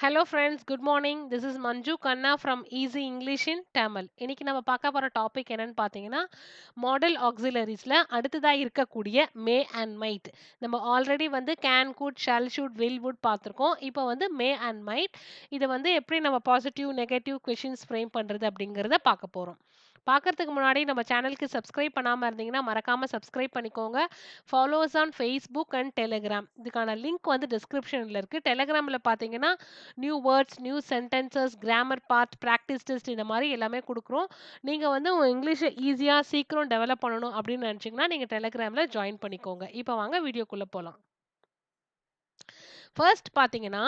Hello friends, good morning. This is Manju Kanna from Easy English in Tamil. இன்னைக்கு நம்ம பார்க்க போற topic என்னன்னு பார்த்தீங்கன்னா மாடல் ஆக்ஸிலரிஸ்ல அடுத்ததா இருக்கக்கூடிய மே அண்ட் மைட். நம்ம ஆல்ரெடி வந்து can, could, shall, should, will, would பார்த்துருக்கோம். இப்போ வந்து மே அண்ட் மைட் இதை வந்து எப்படி நம்ம பாசிட்டிவ், நெகட்டிவ் கொஷின்ஸ் ஃப்ரேம் பண்றது அப்படிங்கிறத பார்க்க போறோம். பார்க்கறதுக்கு முன்னாடி நம்ம சேனலுக்கு சப்ஸ்கிரைப் பண்ணாம இருந்தீங்கன்னா மறக்காம சப்ஸ்கிரைப் பண்ணிக்கோங்க. Follows on Facebook and Telegram. இதுக்கான லிங்க் வந்து டிஸ்கிரிப்ஷன்ல இருக்கு. டெலிகிராம்ல பார்த்தீங்கன்னா new words, new sentences, grammar part, practice test இந்த மாதிரி எல்லாமே குடுக்குறோம். நீங்க வந்து உங்க இங்கிலீஷ ஈஸியா சீக்கிரம் டெவலப் பண்ணணும் அப்படின்னு நினைச்சீங்கன்னா, நீங்க டெலிகிராம்ல ஜாயின் பண்ணிக்கோங்க. இப்ப வாங்க வீடியோக்குள்ள போலாம். ஃபர்ஸ்ட் பார்த்தீங்கன்னா,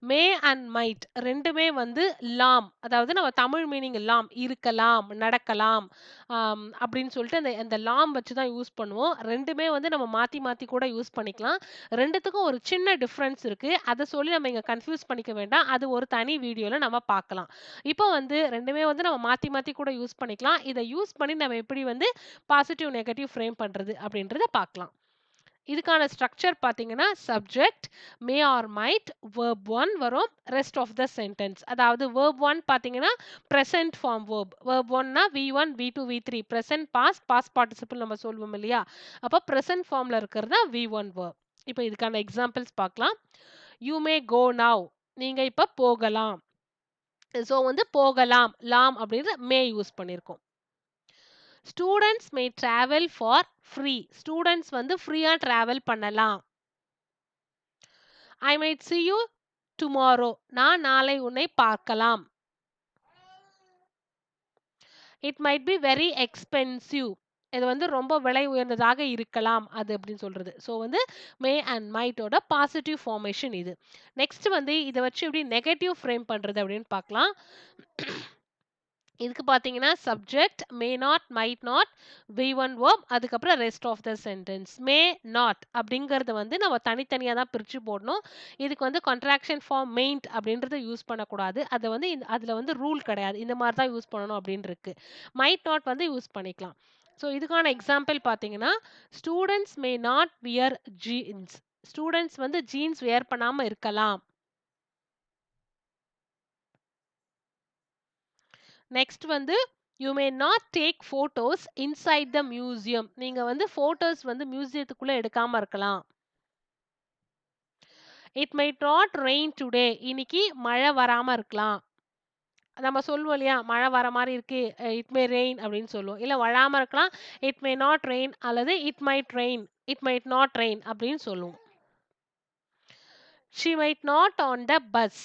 மே அண்ட் மைட் 2மே வந்து லாம். அதாவது நம்ம தமிழ் மீனிங் லாம். இருக்கலாம், நடக்கலாம் அப்படின்னு சொல்லிட்டு அந்த அந்த லாம் வச்சு தான் யூஸ் பண்ணுவோம். 2மே வந்து நம்ம மாத்தி மாத்தி கூட யூஸ் பண்ணிக்கலாம். 2த்துக்கும் ஒரு சின்ன டிஃபரன்ஸ் இருக்கு. அத சொல்லி நம்ம இங்க கன்ஃப்யூஸ் பண்ணிக்க வேண்டாம். அது ஒரு தனி வீடியோல நம்ம பார்க்கலாம். இப்போ வந்து 2மே வந்து நம்ம மாத்தி மாத்தி கூட யூஸ் பண்ணிக்கலாம். இத யூஸ் பண்ணி நம்ம எப்படி வந்து பாசிட்டிவ், நெகட்டிவ் ஃப்ரேம் பண்றது அப்படின்றத பார்க்கலாம். இதுக்கான ஸ்ட்ரக்சர் பார்த்தீங்கன்னா, subject may or might, verb 1 வரும். Rest of the sentence. அதாவது வெர்ப் 1 பார்த்தீங்கன்னா, பிரசன்ட் ஃபார்ம் வெர்ப். வெர்ப் 1னா V1, V2, V3. Present past, past participle நம்ம சொல்லுவோம் இல்லையா? அப்ப பிரசன்ட் ஃபார்ம்ல இருக்கிறது தான் V1 வெர்ப். இப்போ இதுக்கான எக்ஸாம்பிள்ஸ் பார்க்கலாம். You may go now. நீங்க இப்ப போகலாம். ஸோ வந்து போகலாம், லாம் அப்படின்ற மே யூஸ் பண்ணியிருக்கோம். Students may travel for free. Students வந்து ஃப்ரீயா டிராவல் பண்ணலாம். I might see you tomorrow. நான் நாளை உன்னை பார்க்கலாம். It might be very expensive. இது வந்து ரொம்ப விலை உயர்ந்ததாக இருக்கலாம் அது அப்படின்னு சொல்றது. ஸோ வந்து மே அண்ட் மைட்டோட பாசிட்டிவ் ஃபார்மேஷன் இது. நெக்ஸ்ட் வந்து இதை வச்சு எப்படி நெகட்டிவ் ஃப்ரேம் பண்றது அப்படின்னு பார்க்கலாம். இதுக்கு பார்த்தீங்கன்னா subject may not, might not, V1 verb, அதுக்கப்புறம் rest of the sentence. May not அப்படிங்கிறது வந்து நம்ம தனித்தனியாக தான் பிரித்து போடணும். இதுக்கு வந்து கான்ட்ராக்ஷன் ஃபார்ம் மெயின்ட் அப்படின்றத யூஸ் பண்ணக்கூடாது. அதை வந்து அதில் வந்து ரூல் கிடையாது. இந்த மாதிரி தான் யூஸ் பண்ணணும் அப்படின்னு இருக்கு. மைட் நாட் வந்து யூஸ் பண்ணிக்கலாம். ஸோ இதுக்கான எக்ஸாம்பிள் பார்த்தீங்கன்னா, students may not wear jeans. Students வந்து ஜீன்ஸ் வியர் பண்ணாமல் இருக்கலாம். நெக்ஸ்ட் வந்து you may not take photos inside the museum. நீங்க வந்து ஃபோட்டோஸ் வந்து மியூசியத்துக்குள்ள எடுக்காம இருக்கலாம். It might not rain today. இன்னைக்கு மழை வராம இருக்கலாம். நம்ம சொல்லுவோம் இல்லையா, மழை வர மாதிரி இருக்கு, இட் மே ரெயின் அப்படின்னு சொல்லுவோம். இல்ல வராம இருக்கலாம், இட் மே நாட் ரெயின் அல்லது it might rain, it might not rain அப்படின்னு சொல்லுவோம். She might not on the bus.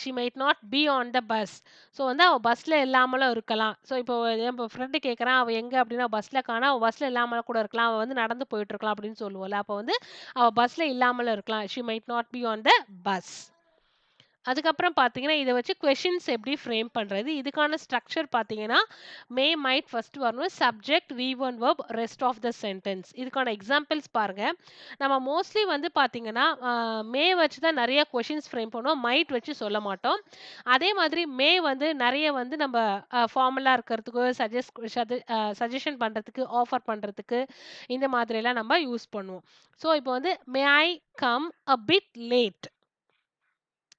She might not be on the bus. So வந்து அவள் பஸ்ஸில் இல்லாமலும் இருக்கலாம். ஸோ இப்போ என் ஃப்ரெண்டு கேட்குறான், அவள் எங்கே அப்படின்னா பஸ்ஸில் காணா, அவள் பஸ்ஸில் இல்லாமல் கூட இருக்கலாம், அவள் வந்து நடந்து போயிட்டு இருக்கலாம் அப்படின்னு சொல்லுவோம்ல. அப்போ வந்து அவள் பஸ்ஸில் இல்லாமலும் இருக்கலாம். She might not be on the bus. அதுக்கப்புறம் பார்த்தீங்கன்னா, இத வச்சு கொஸ்டின்ஸ் எப்படி ஃப்ரேம் பண்றது? இதுக்கான ஸ்ட்ரக்சர் பார்த்தீங்கன்னா, மே, மைட் ஃபர்ஸ்ட் வரணும். Subject, V1 verb, rest of the sentence. இதுக்கான எக்ஸாம்பிள்ஸ் பாருங்க. நம்ம மோஸ்ட்லி வந்து பார்த்தீங்கன்னா, மே வச்சு தான் நெறைய கொஸ்டின்ஸ் ஃப்ரேம் பண்ணுவோம். மைட் வச்சு சொல்ல மாட்டோம். அதே மாதிரி மே வந்து நெறைய வந்து நம்ம ஃபார்மலா இருக்கிறதுக்கு, சஜஷன் பண்றதுக்கு, ஆஃபர் பண்றதுக்கு இந்த மாதிரிலாம் நம்ம யூஸ் பண்ணுவோம். ஸோ இப்போ வந்து may I come a bit late.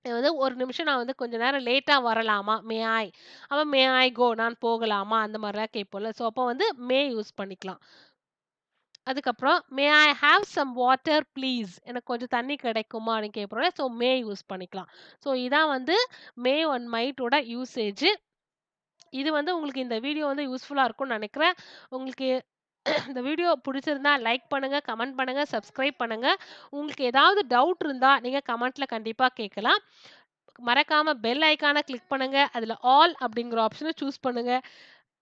இது வந்து ஒரு நிமிஷம் நான் வந்து கொஞ்ச நேரம் லேட்டா வரலாமா? மே ஐ. அப்ப மே ஐ கோ, நான் போகலாமா? அந்த மாரிலாம் கேட்போம்ல. ஸோ அப்போ வந்து மே யூஸ் பண்ணிக்கலாம். அதுக்கப்புறம் may I have some water please. எனக்கு கொஞ்சம் தண்ணி கிடைக்குமா? அப்படின்னு கேட்போம்ல. ஸோ மே யூஸ் பண்ணிக்கலாம். ஸோ இதான் வந்து மே அண்ட் மைட்டோட யூசேஜ். இது வந்து உங்களுக்கு இந்த வீடியோ வந்து யூஸ்ஃபுல்லா இருக்கும்னு நெனைக்கிறேன். உங்களுக்கு இந்த வீடியோ புடிச்சிருந்தா லைக் பண்ணுங்க, கமெண்ட் பண்ணுங்க, சப்ஸ்கிரைப் பண்ணுங்க. உங்களுக்கு ஏதாவது டவுட் இருந்தா நீங்க கமெண்ட்ல கண்டிப்பா கேட்கலாம். மறக்காம பெல் ஐகான கிளிக் பண்ணுங்க. அதுல ஆல் அப்படிங்கிற ஆப்ஷன சூஸ் பண்ணுங்க.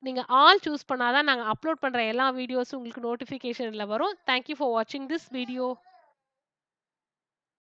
நீங்க ஆல் சூஸ் பண்ணா தான் நாங்க அப்லோட் பண்ற எல்லா வீடியோஸும் உங்களுக்கு நோட்டிஃபிகேஷன்ல வரும். தேங்க் யூ ஃபார் வாட்சிங் திஸ் வீடியோ.